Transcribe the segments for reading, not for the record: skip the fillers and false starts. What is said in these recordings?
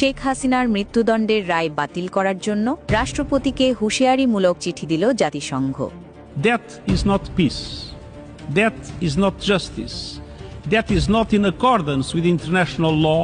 শেখ হাসিনার মৃত্যুদণ্ডের রায় বাতিল করার জন্য রাষ্ট্রপতিকে হুঁশিয়ারিমূলক চিঠি দিল জাতিসংঘ। That is not peace. That is not justice. That is not in accordance with international law,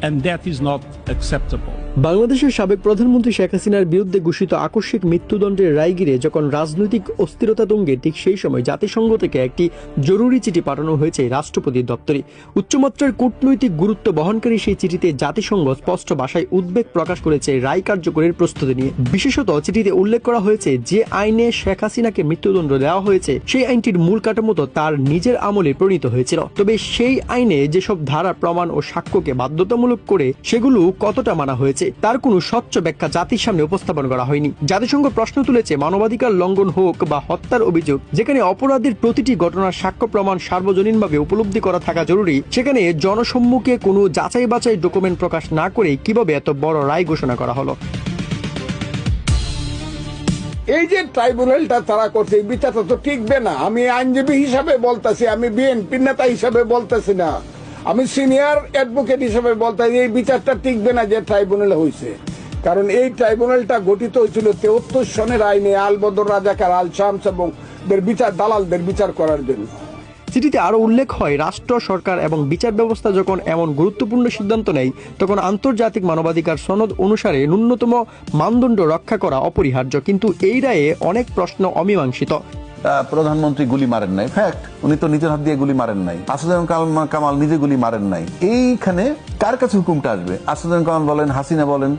and that is not acceptable. বাংলাদেশের সাবেক প্রধানমন্ত্রী শেখ হাসিনার বিরুদ্ধে ঘোষিত আকস্মিক মৃত্যুদণ্ডের রায় ঘিরে যখন রাজনৈতিক অস্থিরতা তুঙ্গে, ঠিক সেই সময় জাতিসংঘ থেকে একটি জরুরি চিঠি পাঠানো হয়েছে রাষ্ট্রপতির দপ্তরে। উচ্চমাত্রার কূটনৈতিক গুরুত্ব বহনকারী সেই চিঠিতে জাতিসংঘ স্পষ্ট ভাষায় উদ্বেগ প্রকাশ করেছে রায় কার্যকরের প্রস্তুতি নিয়ে। বিশেষত চিঠিতে উল্লেখ করা হয়েছে, যে আইনে শেখ হাসিনাকে মৃত্যুদণ্ড দেওয়া হয়েছে সেই আইনটির মূল কাঠামো তো তার নিজের আমলে প্রণীত হয়েছিল, তবে সেই আইনে যেসব ধারা, প্রমাণ ও সাক্ষ্যকে বাধ্যতামূলক করে সেগুলো কতটা মানা হয়েছে তার কোনো স্বচ্ছ ব্যাখ্যা জাতির সামনে উপস্থাপন করা হয়নি। জাতিসংঘ প্রশ্ন তুলেছে, মানবাধিকার লঙ্ঘন হোক বা হত্যার অভিযোগ, যেখানে অপরাধের প্রতিটি ঘটনার সাক্ষ্য প্রমাণ সার্বজনীনভাবে উপলব্ধি করা থাকা জরুরি, সেখানে জনসম্মুখে কোনো যাচাই বাছাই ডকুমেন্ট প্রকাশ না করে কিভাবে এত বড় রায় ঘোষণা করা হলো? এই যে ট্রাইব্যুনালটা তারা করছে, এই বিচারটা তো টিকবে না। আমি আইনজীবী হিসাবে বলতেছি, আমি বিএনপির নেতা হিসাবে বলতেছি না, আমি সিনিয়র অ্যাডভোকেট হিসেবে বলতেছি, এই বিচারটা টিকবে না যে ট্রাইব্যুনাল হয়েছে। কারণ এই ট্রাইব্যুনালটা গঠিত হয়েছিল 73 সনের আইনে আল বদর রাজাকার, আল শামস এবং দালালদের বিচার করার জন্য। চিঠিতে আরো উল্লেখ হয়, রাষ্ট্র, সরকার এবং বিচার ব্যবস্থা যখন এমন গুরুত্বপূর্ণ সিদ্ধান্ত নেয় তখন আন্তর্জাতিক মানবাধিকার সনদ অনুসারে ন্যূনতম মানদণ্ড রক্ষা করা অপরিহার্য। কিন্তু এই রায়ে অনেক প্রশ্ন অমীমাংসিত। প্রধানমন্ত্রী গুলি মারেন নাই, ফ্যাক্ট, উনি তো নিজের হাত দিয়ে গুলি মারেন নাই। আসাদুজ্জামান কামাল নিজে গুলি মারেন নাই। এইখানে কার কাছে হুকুমটা আসবে? আসাদুজ্জামান কামাল বলেন, হাসিনা বলেন,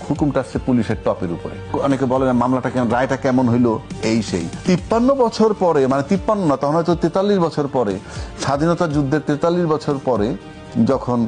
হুকুমটা আসছে পুলিশের টপের উপরে। অনেকে বলেন মামলাটা কেমন, রায়টা কেমন হইলো, এই সেই 53 বছর পরে, মানে 53 না, তখন হয়তো 43 বছর পরে, স্বাধীনতা যুদ্ধের 43 বছর পরে যখন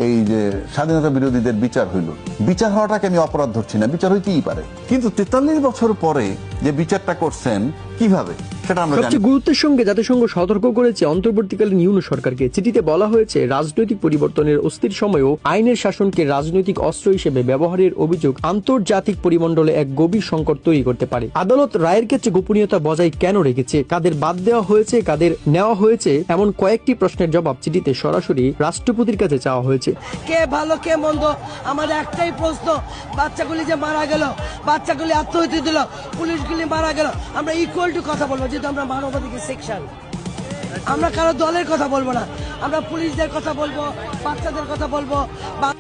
এই যে স্বাধীনতা বিরোধীদের বিচার হইল, বিচার হওয়াটাকে আমি অপরাধ ধরছি না, বিচার হইতেই পারে, কিন্তু 43 বছর পরে যে বিচারটা করছেন কিভাবে সেটা আমরা জানি। সবচেয়ে গুরুত্বের সঙ্গে জাতিসংঘ সতর্ক করেছে অন্তর্বর্তীকালীন ইউনূস সরকারকে। চিঠিতে বলা হয়েছে, রাজনৈতিক পরিবর্তনের অস্থির সময়েও আইনের শাসনকে রাজনৈতিক অস্ত্র হিসেবে ব্যবহারের অভিযোগ আন্তর্জাতিক পরিমণ্ডলে এক গভীর সংকট তৈরি করতে পারে। আদালত রায়ের ক্ষেত্রে গোপনীয়তা বজায় কেন রেখেছে, কাদের বাদ দেওয়া হয়েছে, কাদের নেওয়া হয়েছে, এমন কয়েকটি প্রশ্নের জবাব চিঠিতে সরাসরি রাষ্ট্রপতির কাছে চাওয়া হয়েছে। কে ভালো কে মন্দ, আমাদের একটাই প্রশ্ন, বাচ্চাগুলি যে মারা গেল, বাচ্চাগুলি আত্মহত্যা দিল, পুলিশগুলি মারা গেল, আমরা ইকুয়াল টু কথা বলবো, যেহেতু আমরা মানবাধিকার সেকশন, আমরা কারো দলের কথা বলবো না, আমরা পুলিশদের কথা বলবো, বাচ্চাদের কথা বলবো।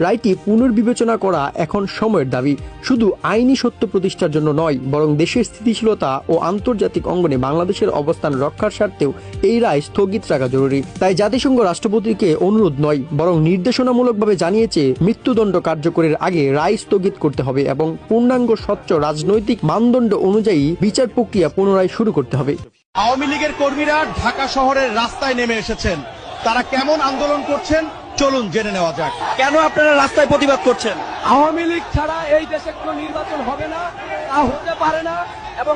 রায়টি পুনর্বিবেচনা করা এখন সময়ের দাবি, শুধু আইনি সত্য প্রতিষ্ঠার জন্য নয়, বরং দেশের স্থিতিশীলতা ও আন্তর্জাতিক অঙ্গনে বাংলাদেশের অবস্থান রক্ষার স্বার্থেও এই রায় স্থগিত রাখা জরুরি। তাই জাতিসংঘ রাষ্ট্রপতিকে অনুরোধ নয়, বরং নির্দেশনামূলকভাবে জানিয়েছে মৃত্যুদণ্ড কার্যকরের আগে রায় স্থগিত করতে হবে এবং পূর্ণাঙ্গ স্বচ্ছ রাজনৈতিক মানদণ্ড অনুযায়ী বিচার প্রক্রিয়া পুনরায় শুরু করতে হবে। আওয়ামী লীগের কর্মীরা ঢাকা শহরের রাস্তায় নেমে এসেছেন। তারা কেমন আন্দোলন করছেন চলুন জেনে নেওয়া যাক। কেন আপনারা রাস্তায় প্রতিবাদ করছেন? আওয়ামী লীগ ছাড়া এই দেশে কোনো নির্বাচন হবে না, তা হতে পারে না, এবং